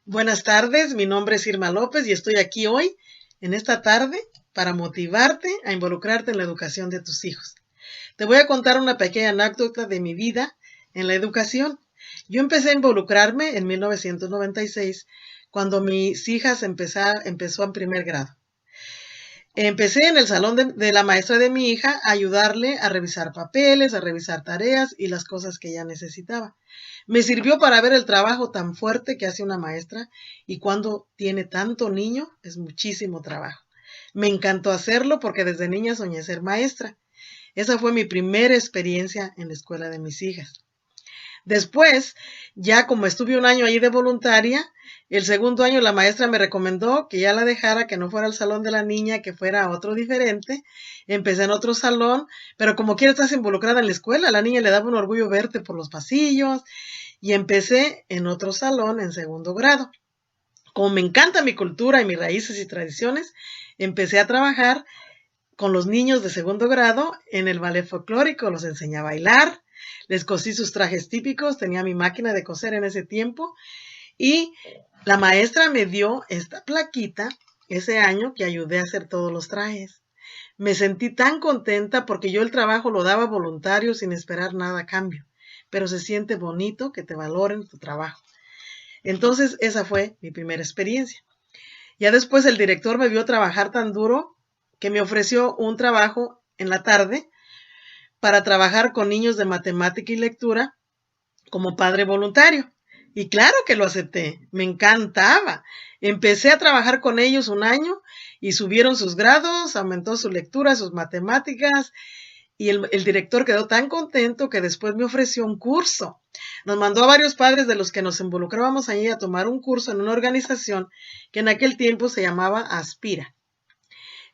Buenas tardes, mi nombre es Irma López y estoy aquí hoy, en esta tarde, para motivarte a involucrarte en la educación de tus hijos. Te voy a contar una pequeña anécdota de mi vida en la educación. Yo empecé a involucrarme en 1996, cuando mis hijas empezó en primer grado. Empecé en el salón de la maestra de mi hija a ayudarle a revisar papeles, a revisar tareas y las cosas que ella necesitaba. Me sirvió para ver el trabajo tan fuerte que hace una maestra y cuando tiene tanto niño es muchísimo trabajo. Me encantó hacerlo porque desde niña soñé ser maestra. Esa fue mi primera experiencia en la escuela de mis hijas. Después, ya como estuve un año ahí de voluntaria, el segundo año la maestra me recomendó que ya la dejara, que no fuera al salón de la niña, que fuera a otro diferente. Empecé en otro salón, pero como quiera estás involucrada en la escuela, a la niña le daba un orgullo verte por los pasillos y empecé en otro salón en segundo grado. Como me encanta mi cultura y mis raíces y tradiciones, empecé a trabajar con los niños de segundo grado en el ballet folclórico, los enseñé a bailar, les cosí sus trajes típicos, tenía mi máquina de coser en ese tiempo y la maestra me dio esta plaquita ese año que ayudé a hacer todos los trajes. Me sentí tan contenta porque yo el trabajo lo daba voluntario sin esperar nada a cambio, pero se siente bonito que te valoren tu trabajo. Entonces esa fue mi primera experiencia. Ya después el director me vio trabajar tan duro que me ofreció un trabajo en la tarde para trabajar con niños de matemática y lectura como padre voluntario. Y claro que lo acepté, me encantaba. Empecé a trabajar con ellos un año y subieron sus grados, aumentó su lectura, sus matemáticas y el director quedó tan contento que después me ofreció un curso. Nos mandó a varios padres de los que nos involucrábamos ahí a tomar un curso en una organización que en aquel tiempo se llamaba Aspira.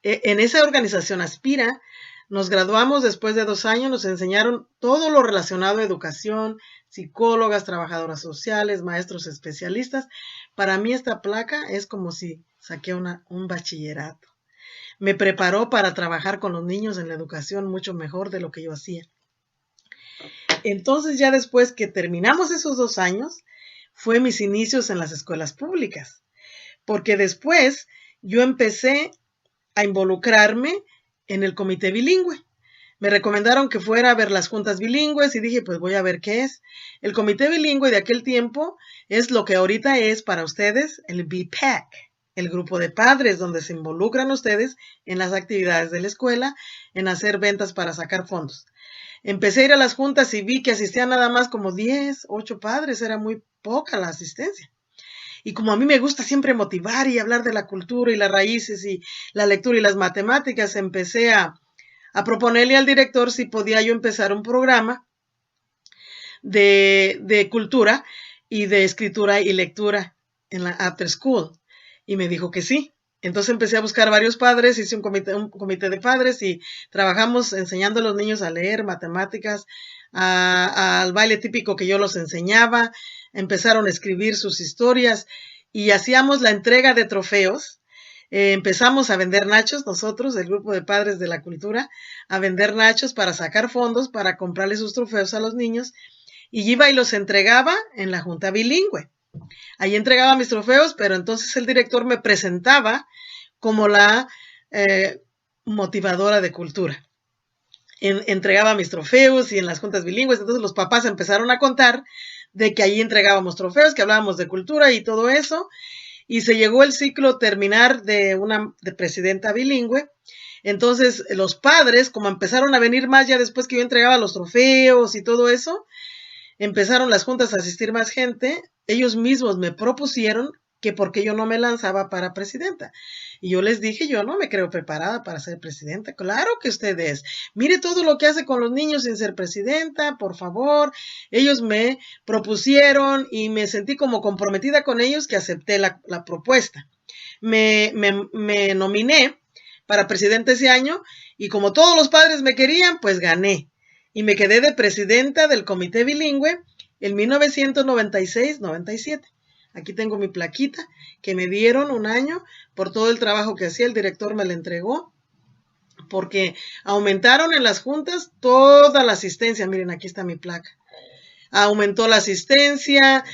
En esa organización Aspira nos graduamos después de 2 años, nos enseñaron todo lo relacionado a educación, psicólogas, trabajadoras sociales, maestros especialistas. Para mí esta placa es como si saqué un bachillerato. Me preparó para trabajar con los niños en la educación mucho mejor de lo que yo hacía. Entonces ya después que terminamos esos 2 años, fue mis inicios en las escuelas públicas, porque después yo empecé a involucrarme en el comité bilingüe. Me recomendaron que fuera a ver las juntas bilingües y dije, pues voy a ver qué es. El comité bilingüe de aquel tiempo es lo que ahorita es para ustedes el BPAC, el grupo de padres donde se involucran ustedes en las actividades de la escuela, en hacer ventas para sacar fondos. Empecé a ir a las juntas y vi que asistían nada más como 10, 8 padres, era muy poca la asistencia. Y como a mí me gusta siempre motivar y hablar de la cultura y las raíces y la lectura y las matemáticas, empecé a proponerle al director si podía yo empezar un programa de cultura y de escritura y lectura en la after school. Y me dijo que sí. Entonces empecé a buscar varios padres, hice un comité de padres y trabajamos enseñando a los niños a leer matemáticas, al baile típico que yo los enseñaba, empezaron a escribir sus historias y hacíamos la entrega de trofeos. Empezamos a vender nachos nosotros, el grupo de padres de la cultura, a vender nachos para sacar fondos para comprarle sus trofeos a los niños y iba y los entregaba en la junta bilingüe. Ahí entregaba mis trofeos, pero entonces el director me presentaba como la motivadora de cultura. Entregaba mis trofeos y en las juntas bilingües, entonces los papás empezaron a contar de que ahí entregábamos trofeos, que hablábamos de cultura y todo eso, y se llegó el ciclo terminar de presidenta bilingüe. Entonces los padres, como empezaron a venir más ya después que yo entregaba los trofeos y todo eso, empezaron las juntas a asistir más gente, ellos mismos me propusieron que por qué yo no me lanzaba para presidenta. Y yo les dije, yo no me creo preparada para ser presidenta. Claro que usted es. Mire todo lo que hace con los niños sin ser presidenta, por favor. Ellos me propusieron y me sentí como comprometida con ellos que acepté la propuesta. Me nominé para presidenta ese año y como todos los padres me querían, pues gané. Y me quedé de presidenta del comité bilingüe en 1996-97. Aquí tengo mi plaquita que me dieron un año por todo el trabajo que hacía. El director me la entregó porque aumentaron en las juntas toda la asistencia. Miren, aquí está mi placa. aumentó la asistencia,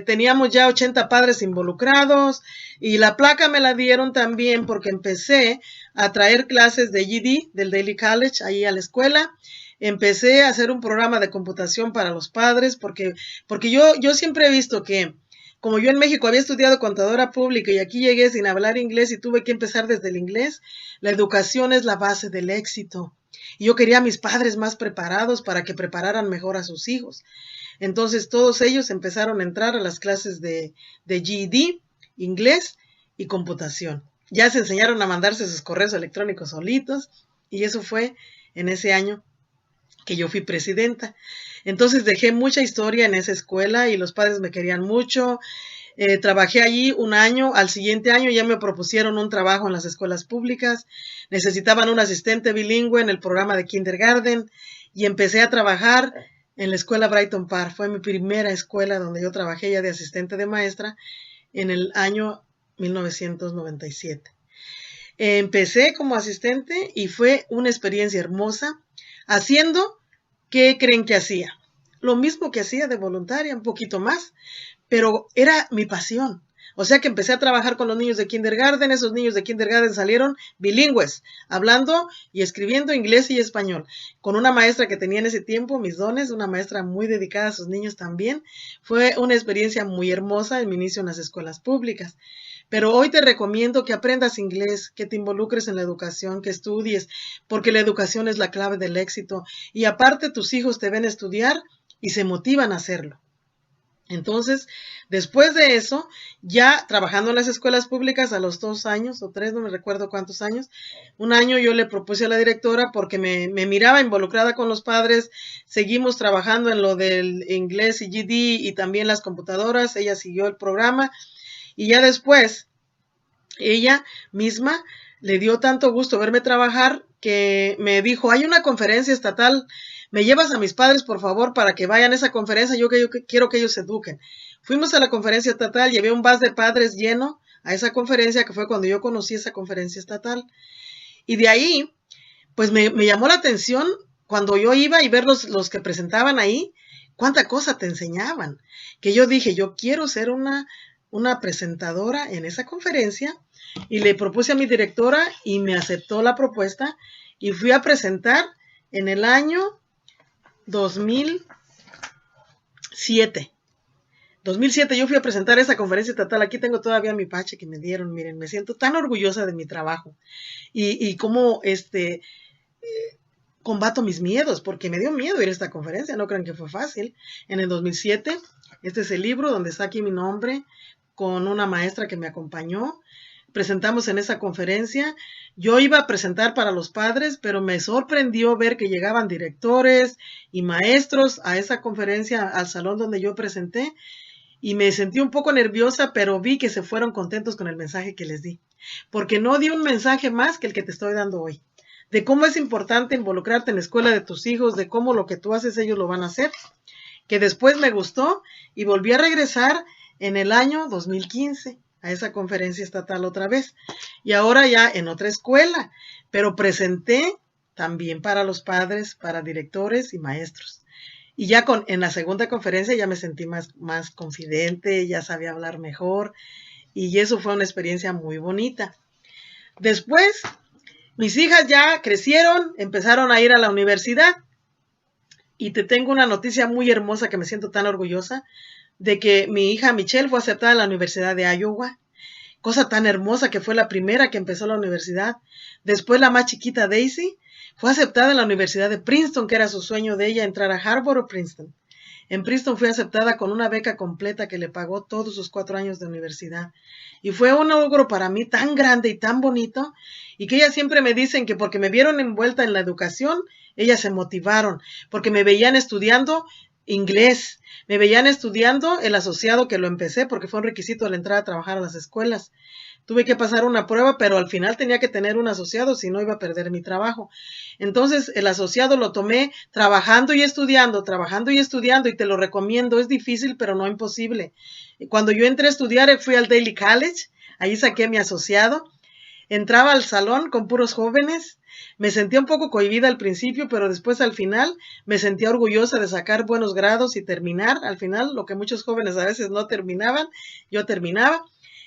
teníamos ya 80 padres involucrados y la placa me la dieron también porque empecé a traer clases de GD, del Daily College, ahí a la escuela. Empecé a hacer un programa de computación para los padres porque yo siempre he visto que como yo en México había estudiado contadora pública y aquí llegué sin hablar inglés y tuve que empezar desde el inglés, la educación es la base del éxito. Y yo quería a mis padres más preparados para que prepararan mejor a sus hijos. Entonces todos ellos empezaron a entrar a las clases de GED, inglés y computación. Ya se enseñaron a mandarse sus correos electrónicos solitos y eso fue en ese año que yo fui presidenta. Entonces dejé mucha historia en esa escuela y los padres me querían mucho. Trabajé allí un año, al siguiente año ya me propusieron un trabajo en las escuelas públicas, necesitaban un asistente bilingüe en el programa de kindergarten y empecé a trabajar en la escuela Brighton Park. Fue mi primera escuela donde yo trabajé ya de asistente de maestra en el año 1997. Empecé como asistente y fue una experiencia hermosa, haciendo, ¿qué creen que hacía? Lo mismo que hacía de voluntaria, un poquito más, pero era mi pasión. O sea que empecé a trabajar con los niños de kindergarten, esos niños de kindergarten salieron bilingües, hablando y escribiendo inglés y español, con una maestra que tenía en ese tiempo mis dones, una maestra muy dedicada a sus niños también. Fue una experiencia muy hermosa en mi inicio en las escuelas públicas. Pero hoy te recomiendo que aprendas inglés, que te involucres en la educación, que estudies, porque la educación es la clave del éxito. Y aparte tus hijos te ven estudiar y se motivan a hacerlo. Entonces, después de eso, ya trabajando en las escuelas públicas a los 2 años o 3, no me recuerdo cuántos años, un año yo le propuse a la directora porque me miraba involucrada con los padres, seguimos trabajando en lo del inglés y GD y también las computadoras, ella siguió el programa y ya después ella misma le dio tanto gusto verme trabajar que me dijo, hay una conferencia estatal, me llevas a mis padres por favor para que vayan a esa conferencia, yo quiero que ellos se eduquen. Fuimos a la conferencia estatal, llevé un bus de padres lleno a esa conferencia, que fue cuando yo conocí esa conferencia estatal. Y de ahí, pues me llamó la atención cuando yo iba y ver los que presentaban ahí, cuánta cosa te enseñaban, que yo dije, yo quiero ser una presentadora en esa conferencia y le propuse a mi directora y me aceptó la propuesta y fui a presentar en el año 2007. 2007 yo fui a presentar esa conferencia estatal. Aquí tengo todavía mi pache que me dieron. Miren, me siento tan orgullosa de mi trabajo y cómo combato mis miedos, porque me dio miedo ir a esta conferencia, no crean que fue fácil. En el 2007, este es el libro donde está aquí mi nombre, con una maestra que me acompañó. Presentamos en esa conferencia. Yo iba a presentar para los padres, pero me sorprendió ver que llegaban directores y maestros a esa conferencia, al salón donde yo presenté, y me sentí un poco nerviosa, pero vi que se fueron contentos con el mensaje que les di, porque no di un mensaje más que el que te estoy dando hoy, de cómo es importante involucrarte en la escuela de tus hijos, de cómo lo que tú haces ellos lo van a hacer, que después me gustó y volví a regresar en el año 2015 a esa conferencia estatal otra vez, y ahora ya en otra escuela, pero presenté también para los padres, para directores y maestros. Y ya en la segunda conferencia ya me sentí más confidente, ya sabía hablar mejor, y eso fue una experiencia muy bonita. Después, mis hijas ya crecieron, empezaron a ir a la universidad, y te tengo una noticia muy hermosa que me siento tan orgullosa, de que mi hija Michelle fue aceptada en la Universidad de Iowa. Cosa tan hermosa, que fue la primera que empezó la universidad. Después la más chiquita, Daisy, fue aceptada en la Universidad de Princeton, que era su sueño de ella, entrar a Harvard o Princeton. En Princeton fue aceptada con una beca completa que le pagó todos sus 4 años de universidad. Y fue un logro para mí tan grande y tan bonito, y que ellas siempre me dicen que porque me vieron envuelta en la educación, ellas se motivaron, porque me veían estudiando inglés, me veían estudiando el asociado, que lo empecé porque fue un requisito al entrar a trabajar a las escuelas. Tuve que pasar una prueba, pero al final tenía que tener un asociado, si no iba a perder mi trabajo. Entonces el asociado lo tomé trabajando y estudiando, y te lo recomiendo. Es difícil, pero no imposible. Cuando yo entré a estudiar, fui al Daily College, ahí saqué mi asociado. Entraba al salón con puros jóvenes, me sentía un poco cohibida al principio, pero después al final me sentía orgullosa de sacar buenos grados y terminar. Al final, lo que muchos jóvenes a veces no terminaban, yo terminaba.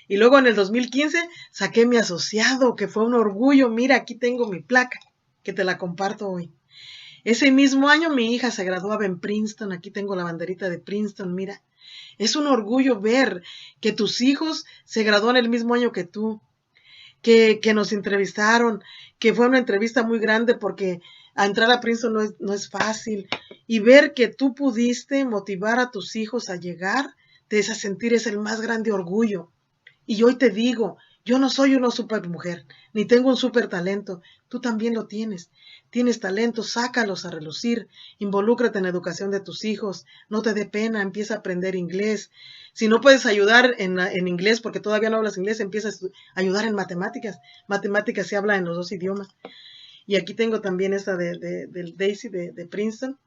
Y luego en el 2015 saqué mi asociado, que fue un orgullo. Mira, aquí tengo mi placa, que te la comparto hoy. Ese mismo año mi hija se graduaba en Princeton, aquí tengo la banderita de Princeton, mira. Es un orgullo ver que tus hijos se gradúan el mismo año que tú, que nos entrevistaron, que fue una entrevista muy grande porque a entrar a Princeton no es fácil. Y ver que tú pudiste motivar a tus hijos a llegar, te hace sentir es el más grande orgullo. Y hoy te digo, yo no soy una super mujer, ni tengo un super talento. Tú también lo tienes. Tienes talento, sácalos a relucir. Involúcrate en la educación de tus hijos. No te dé pena, empieza a aprender inglés. Si no puedes ayudar en inglés porque todavía no hablas inglés, empieza a ayudar en matemáticas. Matemáticas se habla en los dos idiomas. Y aquí tengo también esta del Daisy de Princeton.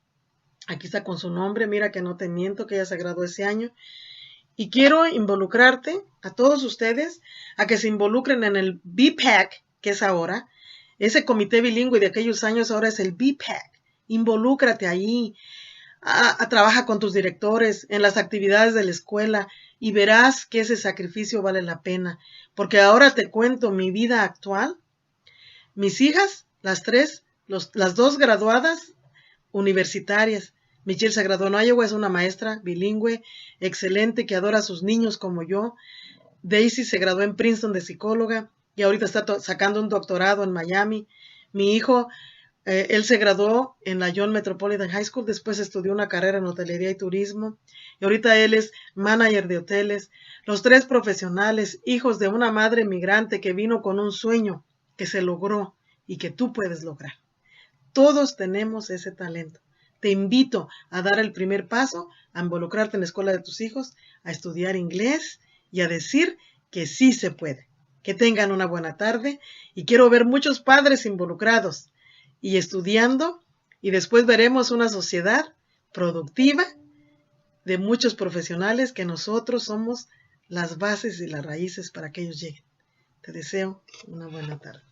Aquí está con su nombre. Mira que no te miento, que ella se graduó ese año. Y quiero involucrarte, a todos ustedes, a que se involucren en el BPAC, que es ahora. Ese comité bilingüe de aquellos años ahora es el BPAC. Involúcrate ahí. Trabaja con tus directores en las actividades de la escuela y verás que ese sacrificio vale la pena. Porque ahora te cuento mi vida actual. Mis hijas, las tres, las dos graduadas universitarias. Michelle se graduó en Iowa, es una maestra bilingüe, excelente, que adora a sus niños como yo. Daisy se graduó en Princeton de psicóloga y ahorita está sacando un doctorado en Miami. Mi hijo, él se graduó en la John Metropolitan High School, después estudió una carrera en hotelería y turismo y ahorita él es manager de hoteles. Los tres profesionales, hijos de una madre migrante que vino con un sueño que se logró y que tú puedes lograr. Todos tenemos ese talento. Te invito a dar el primer paso, a involucrarte en la escuela de tus hijos, a estudiar inglés y a decir que sí se puede. Que tengan una buena tarde y quiero ver muchos padres involucrados y estudiando y después veremos una sociedad productiva de muchos profesionales que nosotros somos las bases y las raíces para que ellos lleguen. Te deseo una buena tarde.